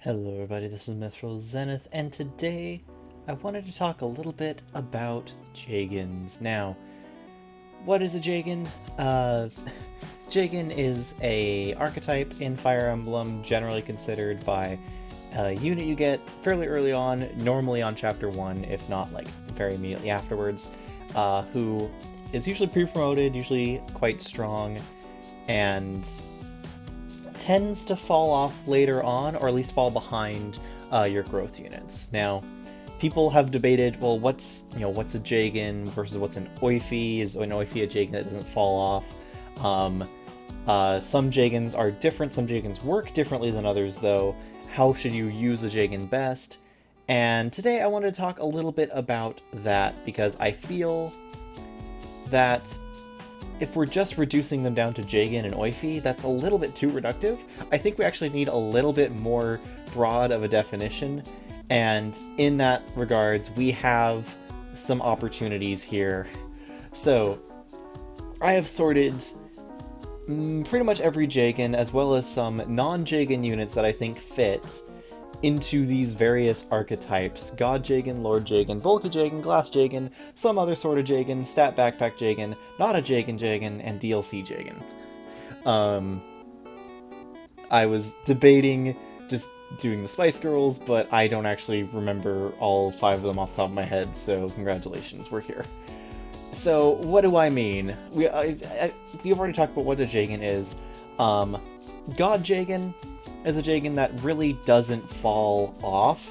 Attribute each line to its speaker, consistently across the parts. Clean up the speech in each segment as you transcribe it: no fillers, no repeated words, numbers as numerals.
Speaker 1: Hello everybody, this is Mithril Zenith, and today I wanted to talk a little bit about Jagens. Now, what is a Jagen? Jagen is a archetype in Fire Emblem, generally considered by a unit you get fairly early on, normally on Chapter 1, if not like very immediately afterwards, who is usually pre-promoted, usually quite strong, and tends to fall off later on, or at least fall behind your growth units. Now, people have debated, well, what's a Jagen versus what's an Oifi? Is an Oifi a Jagen that doesn't fall off? Some Jagens are different. Some Jagens work differently than others, though. How should you use a Jagen best? And today I wanted to talk a little bit about that because I feel that if we're just reducing them down to Jagen and Oifi, that's a little bit too reductive. I think we actually need a little bit more broad of a definition, and in that regards, we have some opportunities here. So, I have sorted pretty much every Jagen, as well as some non-Jagen units that I think fit into these various archetypes: God Jagen, Lord Jagen, Bulky Jagen, Glass Jagen, some other sort of Jagen, Stat Backpack Jagen, Not a Jagen Jagen, and DLC Jagen. I was debating just doing the Spice Girls, but I don't actually remember all 5 of them off the top of my head, so congratulations, we're here. So, what do I mean? We've already talked about what a Jagen is. God Jagen is a Jagen that really doesn't fall off.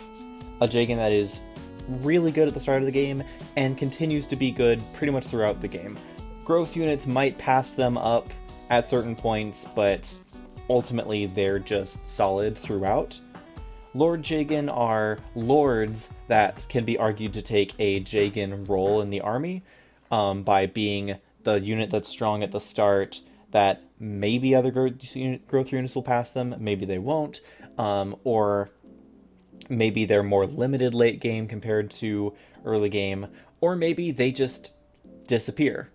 Speaker 1: A Jagen that is really good at the start of the game and continues to be good pretty much throughout the game. Growth units might pass them up at certain points, but ultimately they're just solid throughout. Lord Jagen are lords that can be argued to take a Jagen role in the army, by being the unit that's strong at the start, that maybe other growth units will pass them, maybe they won't, or maybe they're more limited late game compared to early game, or maybe they just disappear.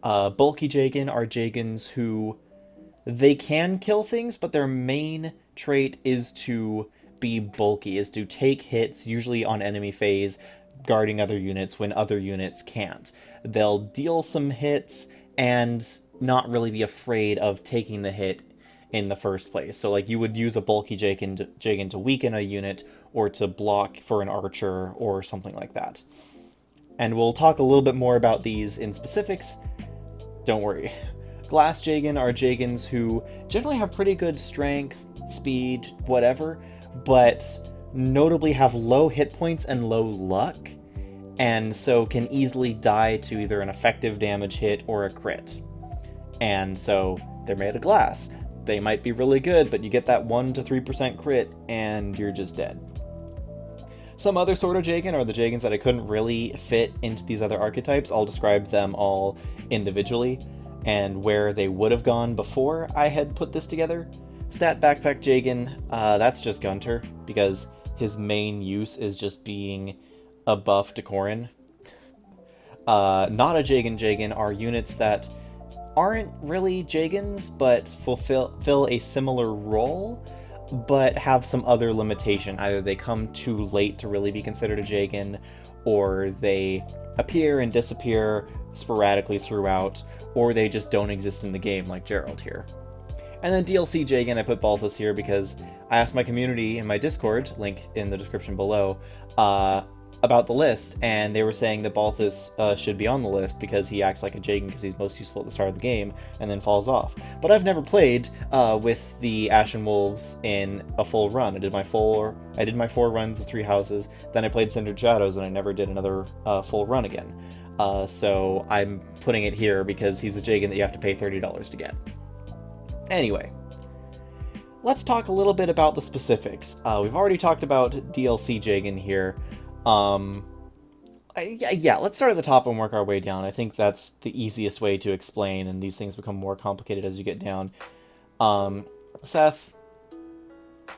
Speaker 1: Bulky Jagen are Jagens who they can kill things, but their main trait is to be bulky, is to take hits, usually on enemy phase, guarding other units when other units can't. They'll deal some hits and not really be afraid of taking the hit in the first place. So like you would use a bulky Jagen to weaken a unit or to block for an archer or something like that. And we'll talk a little bit more about these in specifics. Don't worry. Glass Jagen are Jagens who generally have pretty good strength, speed, whatever, but notably have low hit points and low luck, and so can easily die to either an effective damage hit or a crit. And so they're made of glass. They might be really good, but you get that 1 to 3% crit and you're just dead. Some other sort of Jagen are the Jagens that I couldn't really fit into these other archetypes. I'll describe them all individually and where they would have gone before I had put this together. Stat Backpack Jagen, that's just Gunter, because his main use is just being a buff to Corrin. Not a Jagen are units that aren't really Jagens, but fill a similar role, but have some other limitation. Either they come too late to really be considered a Jagen, or they appear and disappear sporadically throughout, or they just don't exist in the game, like Gerald here. And then DLC Jagen, I put Balthus here because I asked my community in my Discord, link in the description below, about the list, and they were saying that Balthus should be on the list because he acts like a Jagen because he's most useful at the start of the game and then falls off. But I've never played with the Ashen Wolves in a full run. I did my 4 runs of 3 houses, then I played Cindered Shadows, and I never did another full run again. So I'm putting it here because he's a Jagen that you have to pay $30 to get. Anyway, let's talk a little bit about the specifics. We've already talked about DLC Jagen here. Let's start at the top and work our way down. I think that's the easiest way to explain, and these things become more complicated as you get down. Seth,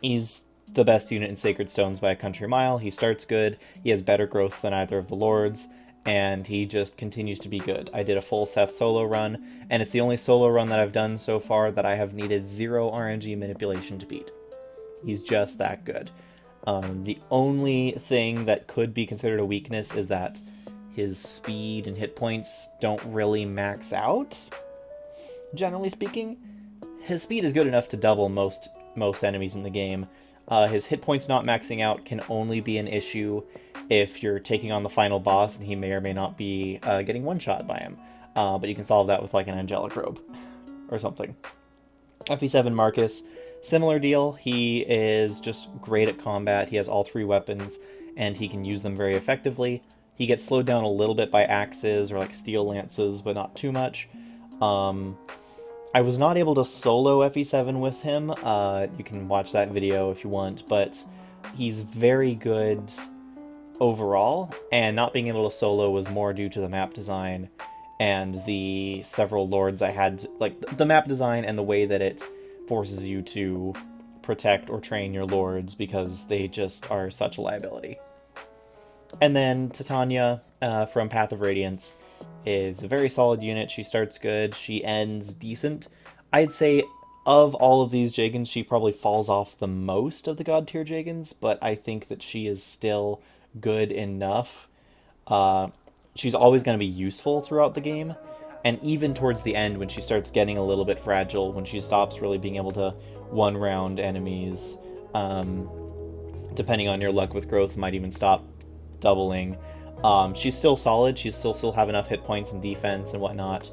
Speaker 1: he's the best unit in Sacred Stones by a country mile. He starts good, he has better growth than either of the lords, and he just continues to be good. I did a full Seth solo run, and it's the only solo run that I've done so far that I have needed 0 RNG manipulation to beat. He's just that good. The only thing that could be considered a weakness is that his speed and hit points don't really max out, generally speaking. His speed is good enough to double most enemies in the game. His hit points not maxing out can only be an issue if you're taking on the final boss and he may or may not be getting one-shot by him. But you can solve that with like an angelic robe or something. FE7 Marcus, similar deal. He is just great at combat. He has all three weapons, and he can use them very effectively. He gets slowed down a little bit by axes or like steel lances, but not too much. I was not able to solo FE7 with him. You can watch that video if you want, but he's very good overall, and not being able to solo was more due to the map design and the several lords I had, like the map design and the way that it forces you to protect or train your lords because they just are such a liability. And then Titania from Path of Radiance is a very solid unit. She starts good, she ends decent. I'd say of all of these Jagens, she probably falls off the most of the god tier Jagens, but I think that she is still good enough. She's always going to be useful throughout the game, and even towards the end when she starts getting a little bit fragile, when she stops really being able to one-round enemies, depending on your luck with growths, might even stop doubling. She's still solid. She's still have enough hit points and defense and whatnot.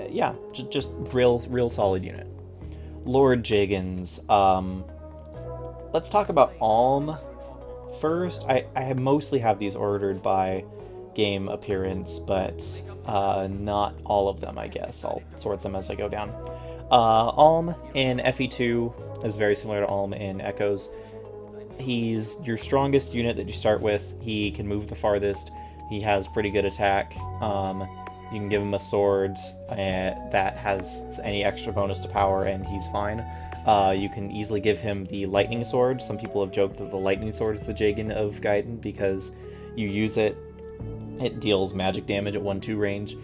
Speaker 1: Yeah, just real solid unit. Lord Jagens. Let's talk about Alm first. I mostly have these ordered by game appearance, but not all of them, I guess. I'll sort them as I go down. Alm in FE2 is very similar to Alm in Echoes. He's your strongest unit that you start with. He can move the farthest. He has pretty good attack. You can give him a sword that has any extra bonus to power, and he's fine. You can easily give him the lightning sword. Some people have joked that the lightning sword is the Jagen of Gaiden because you use it, it deals magic damage at 1-2 range,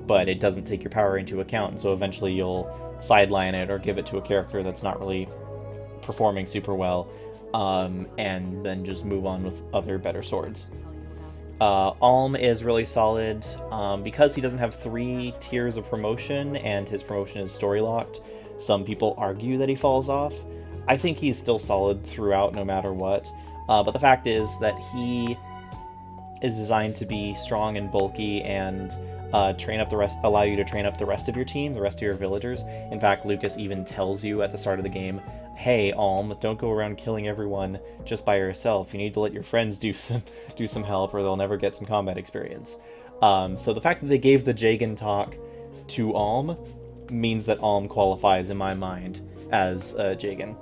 Speaker 1: but it doesn't take your power into account, and so eventually you'll sideline it or give it to a character that's not really performing super well, and then just move on with other better swords. Alm is really solid because he doesn't have 3 tiers of promotion and his promotion is story locked. Some people argue that he falls off. I think he's still solid throughout no matter what, but the fact is that he is designed to be strong and bulky and allow you to train up the rest of your team, the rest of your villagers. In fact, Lucas even tells you at the start of the game, hey, Alm, don't go around killing everyone just by yourself. You need to let your friends do some help or they'll never get some combat experience. So the fact that they gave the Jagen talk to Alm means that Alm qualifies in my mind as Jagen.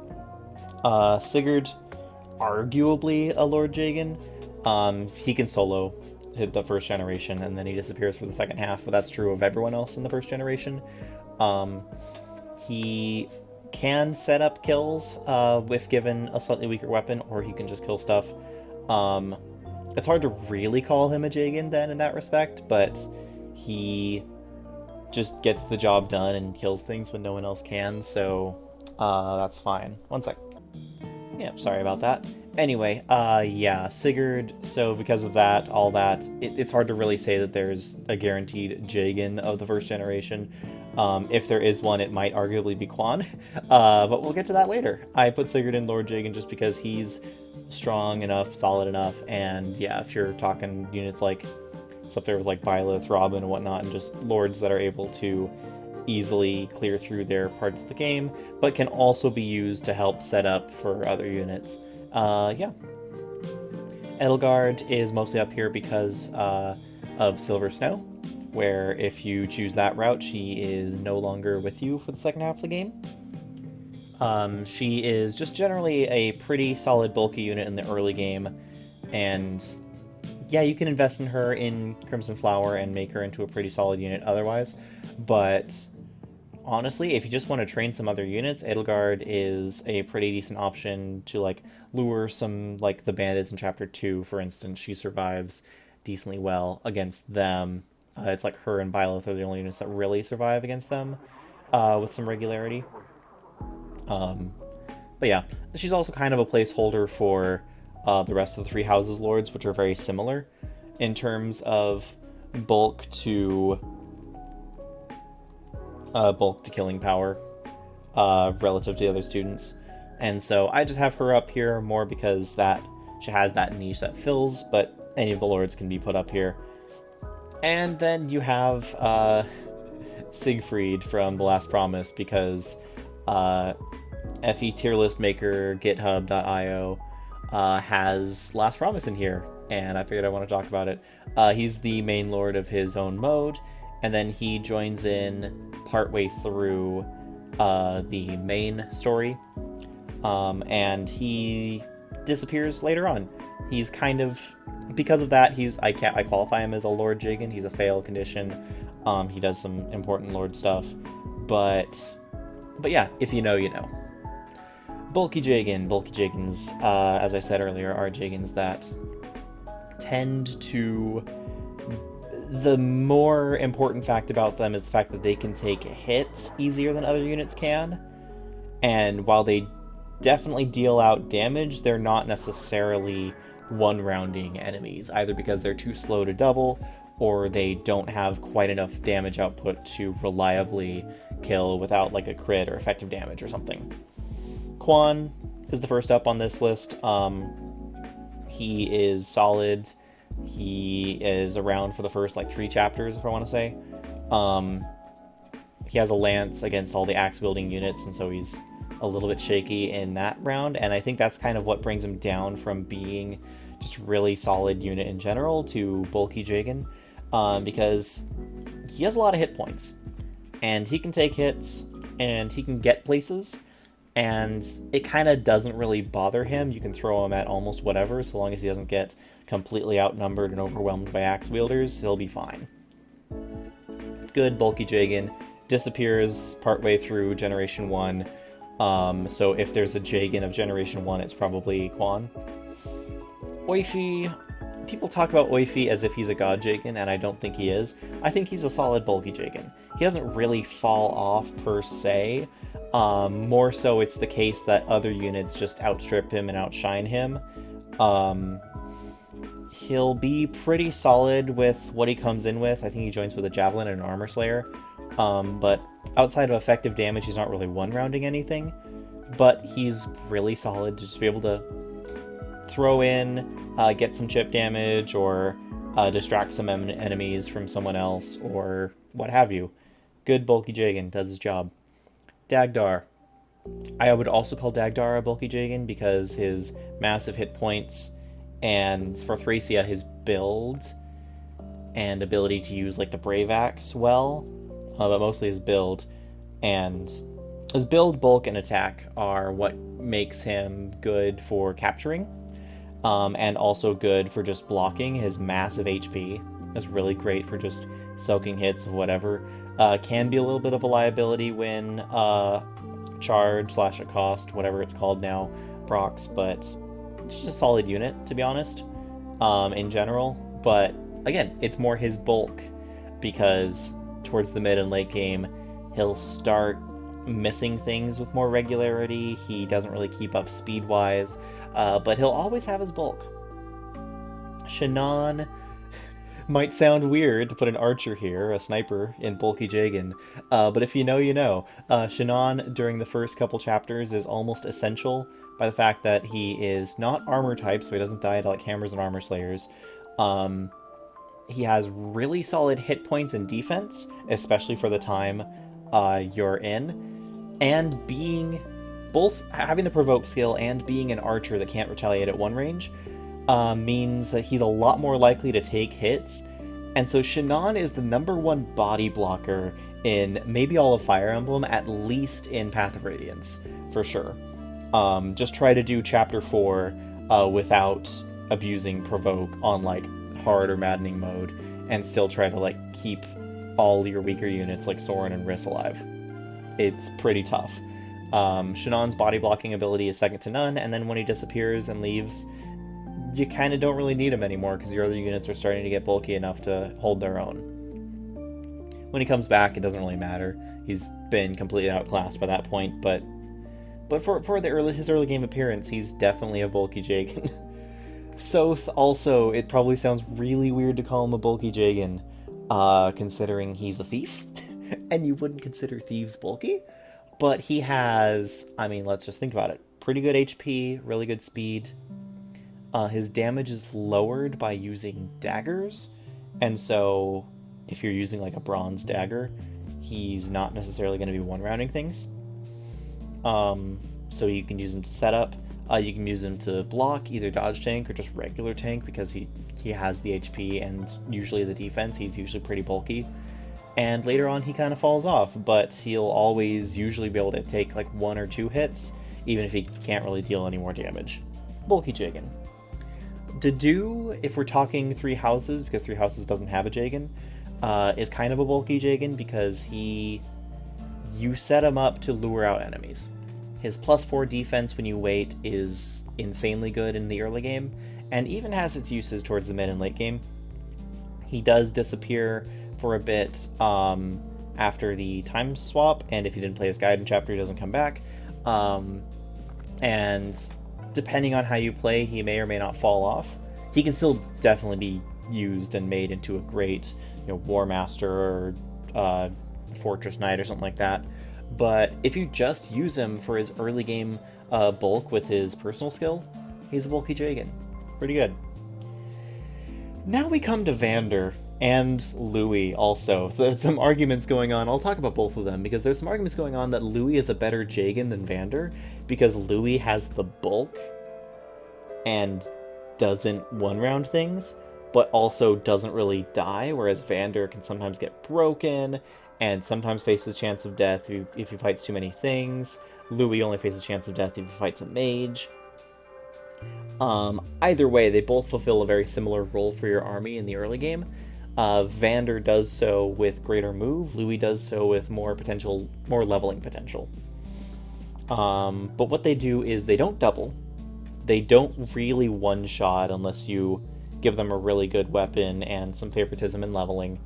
Speaker 1: Sigurd, arguably a Lord Jagen. He can solo hit the first generation and then he disappears for the second half, but that's true of everyone else in the first generation. He can set up kills if given a slightly weaker weapon, or he can just kill stuff. It's hard to really call him a Jagen then in that respect, but he just gets the job done and kills things when no one else can, so that's fine. One sec. Yeah, sorry about that. Anyway, yeah, Sigurd, so because of that, all that, it's hard to really say that there's a guaranteed Jagen of the first generation. If there is one, it might arguably be Quan, but we'll get to that later. I put Sigurd in Lord Jagen just because he's strong enough, solid enough, and yeah, if you're talking units like, it's up there with like Byleth, Robin, and whatnot, and just lords that are able to easily clear through their parts of the game, but can also be used to help set up for other units. Yeah. Edelgard is mostly up here because of Silver Snow, where if you choose that route, she is no longer with you for the second half of the game. She is just generally a pretty solid bulky unit in the early game, and yeah, you can invest in her in Crimson Flower and make her into a pretty solid unit otherwise, but honestly, if you just want to train some other units, Edelgard is a pretty decent option to like lure some, like the bandits in Chapter 2, for instance. She survives decently well against them. It's like her and Byleth are the only units that really survive against them with some regularity. But yeah, she's also kind of a placeholder for the rest of the Three Houses Lords, which are very similar in terms of bulk to killing power relative to the other students. And so I just have her up here more because that she has that niche that fills, but any of the lords can be put up here. And then you have Siegfried from The Last Promise, because FE tier list maker github.io has Last Promise in here, and I figured I want to talk about it. He's the main lord of his own mode, and then he joins in partway through the main story, and he disappears later on. He's kind of, because of that, I qualify him as a Lord Jagen. He's a fail condition. He does some important Lord stuff, but yeah, if you know, you know. Bulky Jagens, as I said earlier, are Jagens that tend to... The more important fact about them is the fact that they can take hits easier than other units can, and while they definitely deal out damage, they're not necessarily one-rounding enemies, either because they're too slow to double, or they don't have quite enough damage output to reliably kill without like a crit or effective damage or something. Quan is the first up on this list. He is solid. He is around for the first like 3 chapters, if I want to say. He has a lance against all the axe-wielding units, and so he's a little bit shaky in that round, and I think that's kind of what brings him down from being just really solid unit in general to bulky Jagen, because he has a lot of hit points, and he can take hits, and he can get places, and it kind of doesn't really bother him. You can throw him at almost whatever, so long as he doesn't get completely outnumbered and overwhelmed by axe wielders, he'll be fine. Good bulky Jagen, disappears partway through Generation 1, so if there's a Jagen of Generation 1, it's probably Quan. Oifi, people talk about Oifi as if he's a god Jagen, and I don't think he is. I think he's a solid bulky Jagen. He doesn't really fall off per se. More so it's the case that other units just outstrip him and outshine him. He'll be pretty solid with what he comes in with. I think he joins with a Javelin and an Armor Slayer. But outside of effective damage, he's not really one-rounding anything. But he's really solid to just be able to throw in, get some chip damage, or distract some enemies from someone else, or what have you. Good bulky Jagen, does his job. Dagdar. I would also call Dagdar a bulky Jagen because his massive hit points, and for Thracia, his build and ability to use like the Brave Axe well, but mostly his build. And his build, bulk, and attack are what makes him good for capturing, and also good for just blocking. His massive HP is really great for just soaking hits of whatever. Can be a little bit of a liability when charge / accost, whatever it's called now, procs, but it's just a solid unit, to be honest, in general. But again, it's more his bulk, because towards the mid and late game, he'll start missing things with more regularity. He doesn't really keep up speed-wise, but he'll always have his bulk. Shannon might sound weird to put an archer here, a sniper, in bulky Jagen, but if you know, you know. Shannon, during the first couple chapters, is almost essential by the fact that he is not armor type, so he doesn't die to like hammers and armor slayers. He has really solid hit points and defense, especially for the time you're in, and being both having the provoke skill and being an archer that can't retaliate at one range means that he's a lot more likely to take hits. And so Shannon is the #1 body blocker in maybe all of Fire Emblem, at least in Path of Radiance, for sure. Just try to do Chapter 4 without abusing provoke on like hard or maddening mode, and still try to like keep all your weaker units like Soren and Riss alive. It's pretty tough. Shannon's body blocking ability is second to none, and then when he disappears and leaves, you kind of don't really need him anymore because your other units are starting to get bulky enough to hold their own. When he comes back, it doesn't really matter. He's been completely outclassed by that point, but but for his early game appearance, he's definitely a bulky Jagen. Soth also, it probably sounds really weird to call him a bulky Jagen, considering he's a thief, and you wouldn't consider thieves bulky, but he has, I mean, let's just think about it. Pretty good HP, really good speed. His damage is lowered by using daggers, and so if you're using like a bronze dagger, he's not necessarily going to be one-rounding things. So you can use him to set up. You can use him to block, either dodge tank or just regular tank, because he has the HP and usually the defense. He's usually pretty bulky. And later on he kind of falls off, but he'll always usually be able to take like 1 or 2 hits, even if he can't really deal any more damage. Bulky Jagen. Dedue, if we're talking 3 houses, because 3 houses doesn't have a Jagen, is kind of a bulky Jagen because you set him up to lure out enemies. His +4 defense when you wait is insanely good in the early game, and even has its uses towards the mid and late game. He does disappear for a bit after the time swap, and if you didn't play his Gaiden chapter, he doesn't come back. And depending on how you play, he may or may not fall off. He can still definitely be used and made into a great, War Master or Fortress Knight or something like that. But if you just use him for his early game bulk with his personal skill, he's a bulky Jagen. Pretty good. Now we come to Vander and Louis also. So there's some arguments going on. I'll talk about both of them because there's some arguments going on that Louis is a better Jagen than Vander because Louis has the bulk and doesn't one-round things, but also doesn't really die, whereas Vander can sometimes get broken and sometimes faces chance of death if he fights too many things. Louis only faces chance of death if he fights a mage. Either way, they both fulfill a very similar role for your army in the early game. Vander does so with greater move, Louis does so with more leveling potential. But what they do is they don't double. They don't really one-shot unless you give them a really good weapon and some favoritism in leveling.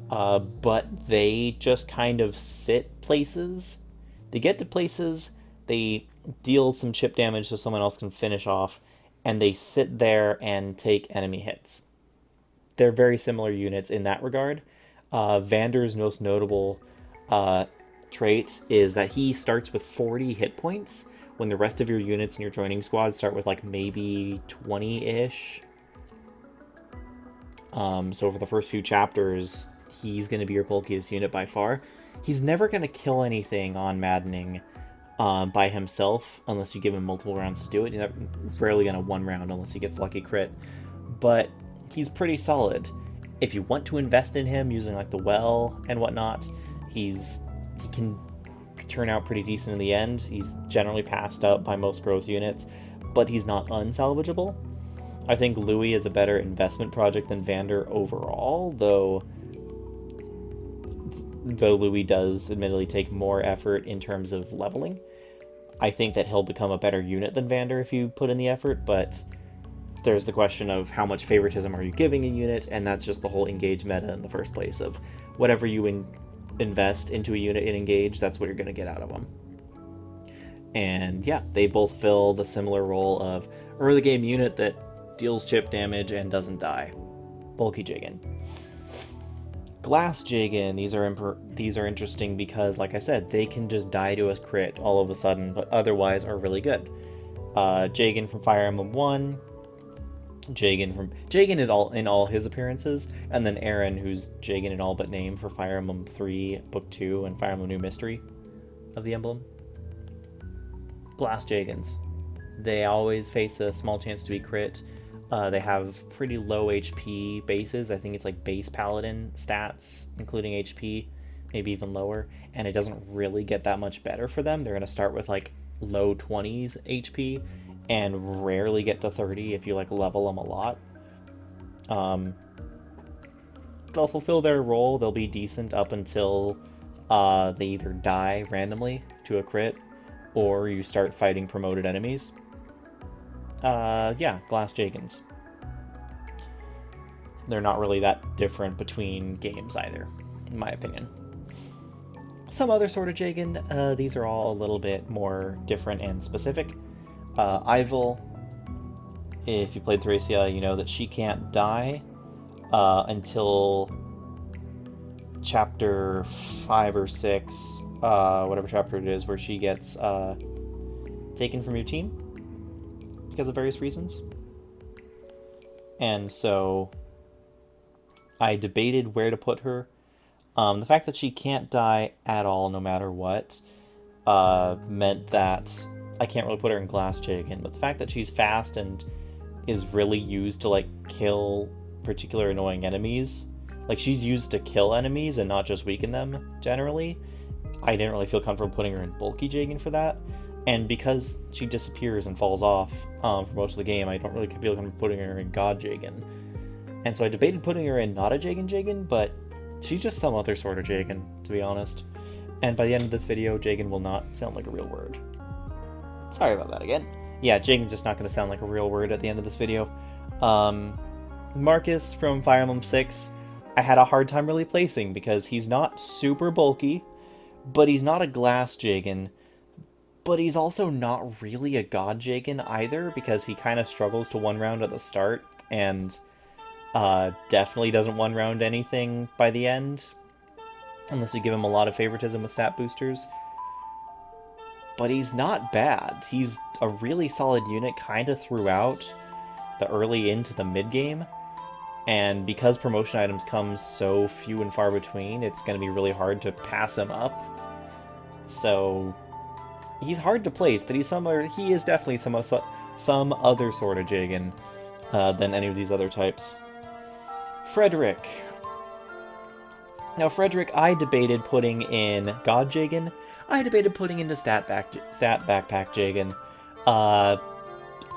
Speaker 1: But they just kind of sit places. They get to places, they deal some chip damage so someone else can finish off, and they sit there and take enemy hits. They're very similar units in that regard. Vander's most notable trait is that he starts with 40 hit points when the rest of your units in your joining squad start with like maybe 20-ish. So for the first few chapters, he's going to be your bulkiest unit by far. He's never going to kill anything on Maddening by himself unless you give him multiple rounds to do it. He's rarely going to one round unless he gets lucky crit. But he's pretty solid. If you want to invest in him using like the well and whatnot, he can turn out pretty decent in the end. He's generally passed up by most growth units, but he's not unsalvageable. I think Louis is a better investment project than Vander overall, though Louis does admittedly take more effort in terms of leveling. I think that he'll become a better unit than Vander if you put in the effort, but there's the question of how much favoritism are you giving a unit, and that's just the whole engage meta in the first place of whatever you invest into a unit in engage, that's what you're going to get out of them. And yeah, they both fill the similar role of early game unit that deals chip damage and doesn't die. Bulky Jagen. Glass Jagen, these are interesting because, like I said, they can just die to a crit all of a sudden, but otherwise are really good. Jagen from Fire Emblem 1, Jagen is all in all his appearances, and then Aaron, who's Jagen in all but name for Fire Emblem 3, Book 2, and Fire Emblem New Mystery of the Emblem. Glass Jagens. They always face a small chance to be crit. They have pretty low HP bases. I think it's like base paladin stats, including HP, maybe even lower, and it doesn't really get that much better for them. They're going to start with like low 20s HP and rarely get to 30 if you like level them a lot. They'll fulfill their role. They'll be decent up until they either die randomly to a crit or you start fighting promoted enemies. Yeah, Glass Jagens. They're not really that different between games either, in my opinion. Some other sort of Jagen, these are all a little bit more different and specific. Ivil, if you played Thracia, you know that she can't die until chapter 5 or 6, whatever chapter it is, where she gets taken from your team because of various reasons. And so I debated where to put her. The fact that she can't die at all, no matter what, meant that I can't really put her in Glass Jagen. But the fact that she's fast and is really used to, like, kill particular annoying enemies, like, she's used to kill enemies and not just weaken them, generally, I didn't really feel comfortable putting her in Bulky Jagen for that. And because she disappears and falls off for most of the game, I don't really feel comfortable putting her in God Jagen. And so I debated putting her in not a Jagen, but she's just some other sort of Jagen, to be honest. And by the end of this video, Jagen will not sound like a real word. Sorry about that again. Yeah, Jagen's just not going to sound like a real word at the end of this video. Marcus from Fire Emblem 6, I had a hard time really placing because he's not super bulky, but he's not a Glass Jagen, but he's also not really a God Jagen either, because he kind of struggles to one round at the start, and definitely doesn't one round anything by the end, unless you give him a lot of favoritism with stat boosters. But he's not bad. He's a really solid unit kind of throughout the early into the mid game, and because promotion items come so few and far between, it's going to be really hard to pass him up. So he's hard to place, but he is definitely some other sort of Jagen than any of these other types. Frederick. Now, Frederick, I debated putting in God Jagen. I debated putting into Stat Backpack Jagen.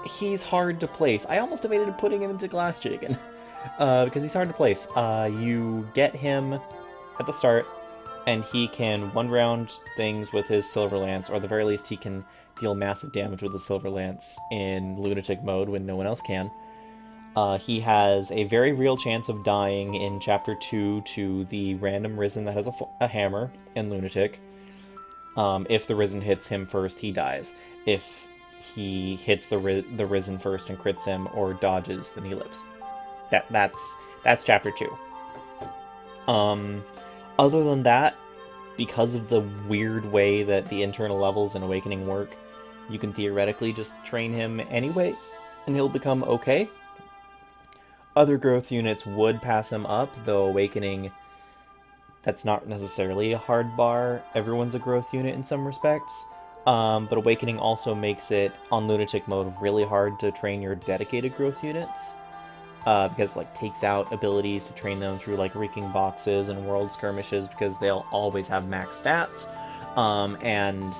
Speaker 1: He's hard to place. I almost debated putting him into Glass Jagen because he's hard to place. You get him at the start, and he can one-round things with his Silver Lance, or at the very least he can deal massive damage with his Silver Lance in Lunatic mode when no one else can. He has a very real chance of dying in Chapter 2 to the random Risen that has a hammer in Lunatic. If the Risen hits him first, he dies. If he hits the Risen first and crits him, or dodges, then he lives. That's Chapter 2. Other than that, because of the weird way that the internal levels in Awakening work, you can theoretically just train him anyway, and he'll become okay. Other growth units would pass him up, though Awakening, that's not necessarily a hard bar. Everyone's a growth unit in some respects. But Awakening also makes it, on Lunatic mode, really hard to train your dedicated growth units. Because it, like, takes out abilities to train them through, like, Reeking Boxes and World Skirmishes, because they'll always have max stats. And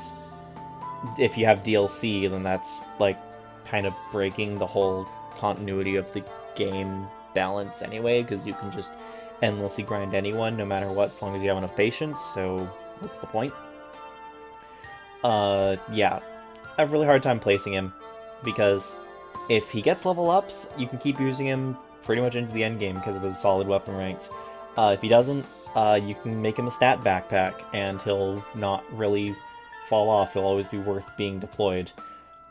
Speaker 1: if you have DLC, then that's, like, kind of breaking the whole continuity of the game balance anyway, because you can just endlessly grind anyone no matter what, as long as you have enough patience, so what's the point? Yeah, I have a really hard time placing him, because if he gets level ups, you can keep using him pretty much into the end game because of his solid weapon ranks. If he doesn't, you can make him a stat backpack, and he'll not really fall off. He'll always be worth being deployed.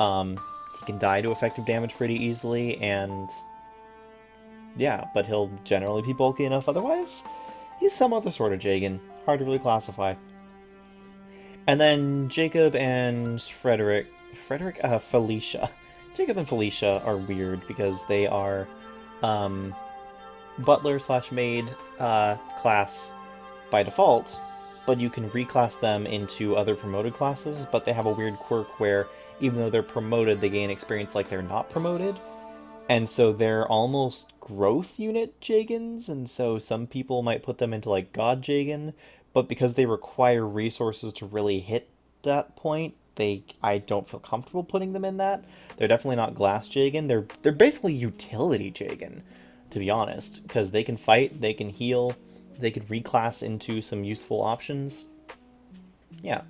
Speaker 1: He can die to effective damage pretty easily, and yeah, but he'll generally be bulky enough otherwise. He's some other sort of Jagen. Hard to really classify. And then Jacob and Felicia. Jacob and Felicia are weird because they are butler/maid class by default, but you can reclass them into other promoted classes, but they have a weird quirk where even though they're promoted, they gain experience like they're not promoted. And so they're almost growth unit Jagens, and so some people might put them into, like, God Jagen, but because they require resources to really hit that point, I don't feel comfortable putting them in that. They're definitely not Glass Jagen. They're basically utility Jagen, to be honest, because they can fight, they can heal, they can reclass into some useful options. Yeah.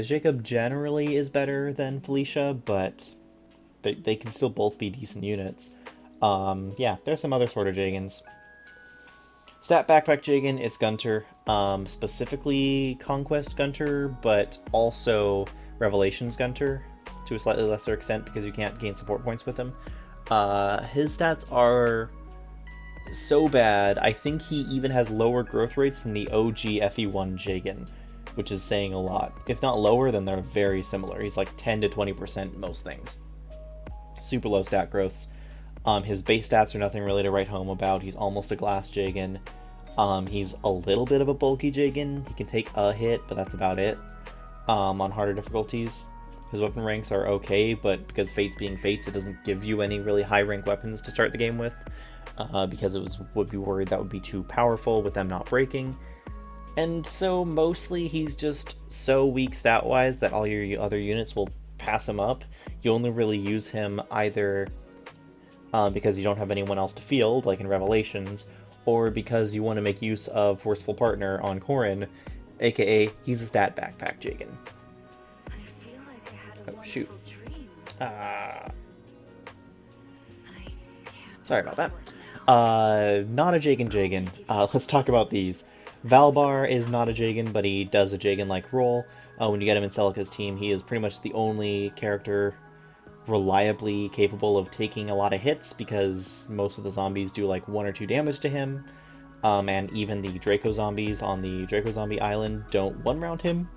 Speaker 1: Jacob generally is better than Felicia, but they can still both be decent units. Yeah, there's some other sort of Jagens. Stat Backpack Jagen, it's Gunter. specifically Conquest Gunter, but also Revelations Gunter to a slightly lesser extent because you can't gain support points with him. His stats are so bad, I think he even has lower growth rates than the OG FE1 Jagen, which is saying a lot. If not lower, then they're very similar. He's like 10 to 20% most things. Super low stat growths. His base stats are nothing really to write home about. He's almost a glass Jagen. He's a little bit of a bulky Jagen. He can take a hit, but that's about it. On harder difficulties. His weapon ranks are okay, but because Fates being Fates, it doesn't give you any really high rank weapons to start the game with. Because would be worried that would be too powerful with them not breaking. And so mostly he's just so weak stat-wise that all your other units will pass him up. You only really use him either because you don't have anyone else to field, like in Revelations, or because you want to make use of Forceful Partner on Corrin, aka he's a stat backpack Jagen. Oh shoot. Sorry about that. Not a Jagen. Let's talk about these. Valbar is not a Jagen, but he does a Jagen-like role. When you get him in Celica's team, he is pretty much the only character reliably capable of taking a lot of hits, because most of the zombies do like 1 or 2 damage to him. And even the Draco zombies on the Draco Zombie Island don't one-round him.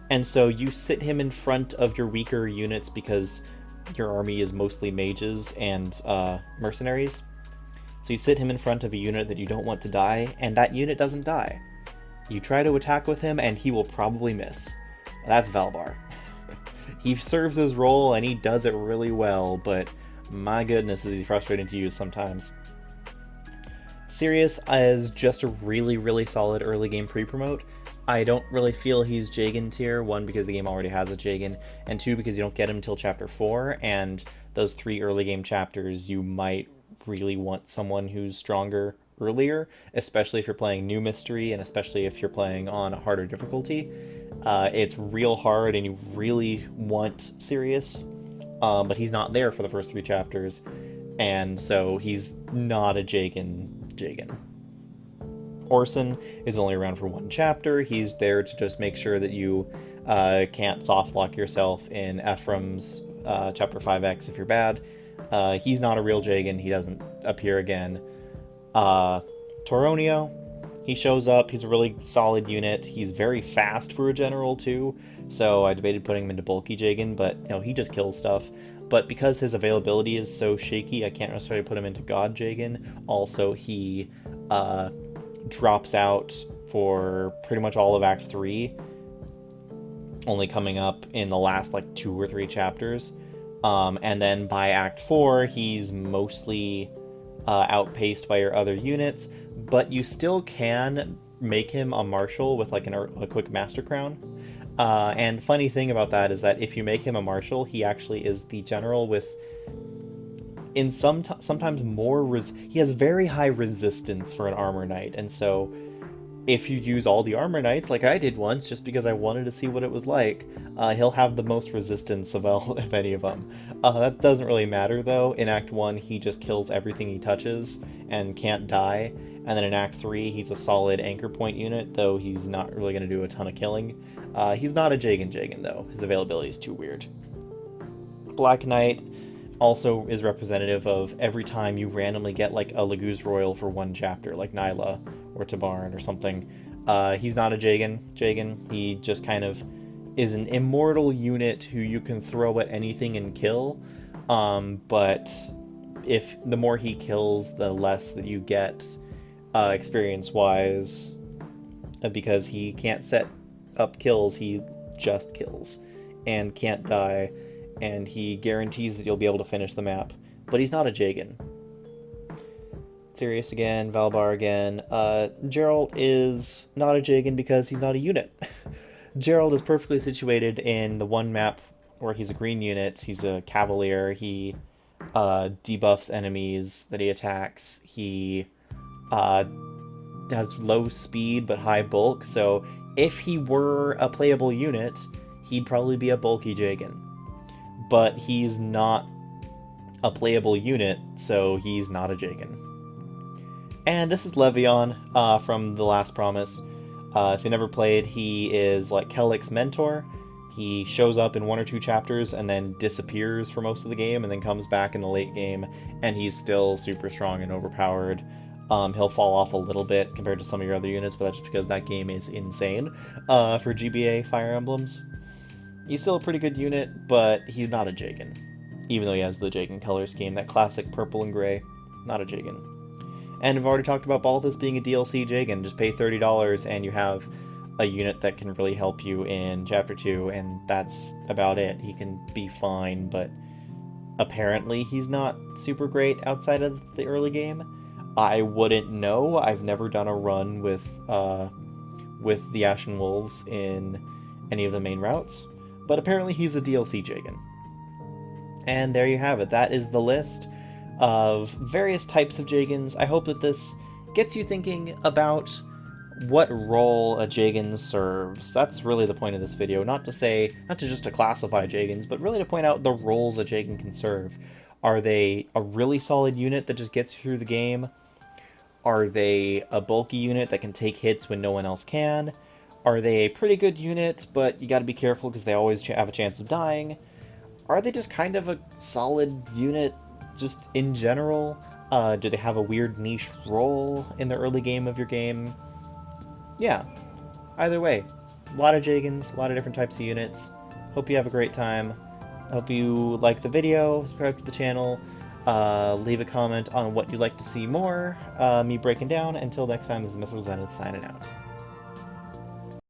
Speaker 1: And so you sit him in front of your weaker units because your army is mostly mages and mercenaries. So you sit him in front of a unit that you don't want to die, and that unit doesn't die. You try to attack with him, and he will probably miss. That's Valbar. He serves his role, and he does it really well, but my goodness is he frustrating to use sometimes. Sirius is just a really, really solid early game pre-promote. I don't really feel he's Jagen tier, 1 because the game already has a Jagen, and 2 because you don't get him until chapter 4, and those 3 early game chapters you might really want someone who's stronger earlier, especially if you're playing New Mystery, and especially if you're playing on a harder difficulty. It's real hard and you really want Sirius, but he's not there for the first 3 chapters, and so he's not a Jagen. Orson is only around for 1 chapter. He's there to just make sure that you can't soft lock yourself in Ephraim's chapter 5X if you're bad. He's not a real Jagen. He doesn't appear again. Toronio, he shows up. He's a really solid unit. He's very fast for a general too, so I debated putting him into bulky Jagen, but no, he just kills stuff. But because his availability is so shaky, I can't necessarily put him into God Jagen. Also, he drops out for pretty much all of Act 3, only coming up in the last like 2 or 3 chapters. And then by Act 4, he's mostly outpaced by your other units, but you still can make him a marshal with like a quick Master Crown. And funny thing about that is that if you make him a marshal, he actually is the general with, in sometimes more, he has very high resistance for an armor knight, and so if you use all the armor knights, like I did once, just because I wanted to see what it was like, he'll have the most resistance of any of them. That doesn't really matter, though. In Act 1, he just kills everything he touches and can't die. And then in Act 3, he's a solid anchor point unit, though he's not really going to do a ton of killing. He's not a Jagen, though. His availability is too weird. Black Knight also is representative of every time you randomly get like a Laguz Royal for 1 chapter, like Nyla or Tabarn or something. He's not a Jagen. He just kind of is an immortal unit who you can throw at anything and kill. But if the more he kills, the less that you get experience-wise, because he can't set up kills, he just kills and can't die, and he guarantees that you'll be able to finish the map. But he's not a Jagen. Sirius again, Valbar again. Geralt is not a Jagen because he's not a unit. Geralt is perfectly situated in the one map where he's a green unit. He's a Cavalier. He debuffs enemies that he attacks. He has low speed but high bulk, so if he were a playable unit, he'd probably be a bulky Jagen. But he's not a playable unit, so he's not a Jagen. And this is Levion from The Last Promise. If you never played, he is like Kellick's mentor. He shows up in 1 or 2 chapters and then disappears for most of the game, and then comes back in the late game, and he's still super strong and overpowered. He'll fall off a little bit compared to some of your other units, but that's just because that game is insane for GBA Fire Emblems. He's still a pretty good unit, but he's not a Jagen. Even though he has the Jagen color scheme, that classic purple and gray, not a Jagen. And I've already talked about Balthus being a DLC Jagen. Just pay $30 and you have a unit that can really help you in Chapter 2, and that's about it. He can be fine, but apparently he's not super great outside of the early game. I wouldn't know. I've never done a run with the Ashen Wolves in any of the main routes, but apparently he's a DLC Jagen. And there you have it. That is the list of various types of Jagens. I hope that this gets you thinking about what role a Jagen serves. That's really the point of this video. Not to classify Jagens, but really to point out the roles a Jagen can serve. Are they a really solid unit that just gets you through the game? Are they a bulky unit that can take hits when no one else can? Are they a pretty good unit, but you gotta be careful because they always have a chance of dying? Are they just kind of a solid unit just in general? Do they have a weird niche role in the early game of your game? Yeah, either way, a lot of Jagens, a lot of different types of units. Hope you have a great time. Hope you like the video, subscribe to the channel, leave a comment on what you'd like to see more, me breaking down. Until next time, this is Mythral Zenith signing out.